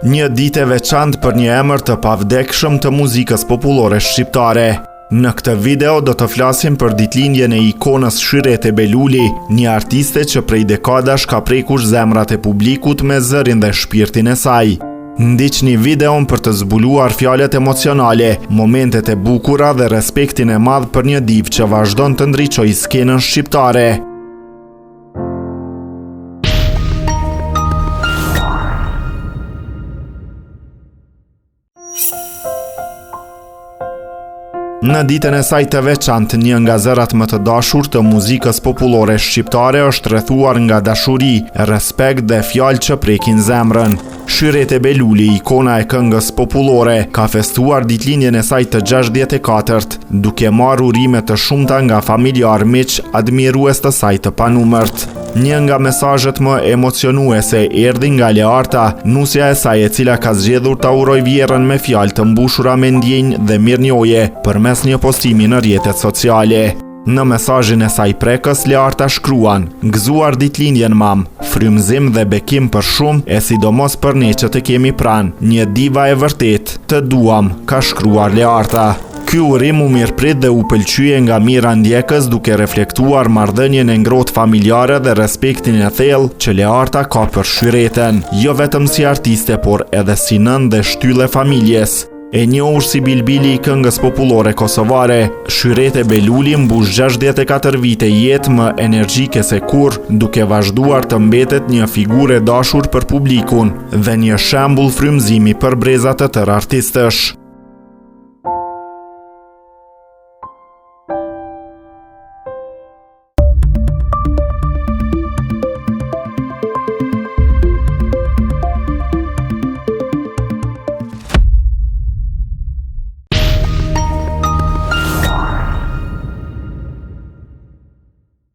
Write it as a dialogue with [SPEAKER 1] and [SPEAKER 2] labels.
[SPEAKER 1] Një ditë e veçantë për një emër të pavdekshëm të muzikës popullore shqiptare. Në këtë video do të flasim për ditëlindjen e ikonës Shyrete Beluli, një artiste që prej dekadash ka prekur zemrat e publikut me zërin dhe shpirtin e saj. Ndiqni videon për të zbuluar fjalët emocionale, momentet e bukura dhe respektin e madh për një div që vazhdon të ndriçojë skenën shqiptare. Në ditën e saj të veçantë, një nga zërat më të dashur të muzikës popullore shqiptare është rrethuar nga dashuri, respekt dhe fjalë që prekin zemrën. Shyrete Beluli, ikona e këngës popullore, ka festuar ditëlindjen e saj të 64-t, duke marrë urime të shumta nga familjar, miq, admirues të saj të panumërt. Një nga mesazhet më emocionuese erdhi nga Learta, nusja e saj e cila ka zgjedhur ta urojë vjerrën me fjalë të mbushura me ndjenjë dhe mirënjohje përmes një postimi në rrjetet sociale. Në mesazhin e saj prekës, Learta shkruan: "Gëzuar ditëlindjen mam, frymëzim dhe bekim për shumë, e sidomos për ne që të kemi pranë, një diva e vërtet, të duam", ka shkruar Learta. Ky urim u mirëprit dhe u pëlqye nga mira ndjekës duke reflektuar marrëdhënien e ngrohtë familjare dhe respektin e thellë që Learta ka për Shyreten, jo vetëm si artiste, por edhe si nën dhe shtyllë familjes. E njohur si bilbili i këngës popullore kosovare, Shyrete Beluli mbush 64 vite jetë më energjike se kurrë, duke vazhduar të mbetet një figurë e dashur për publikun dhe një shembull frymëzimi për breza të tërë artistësh.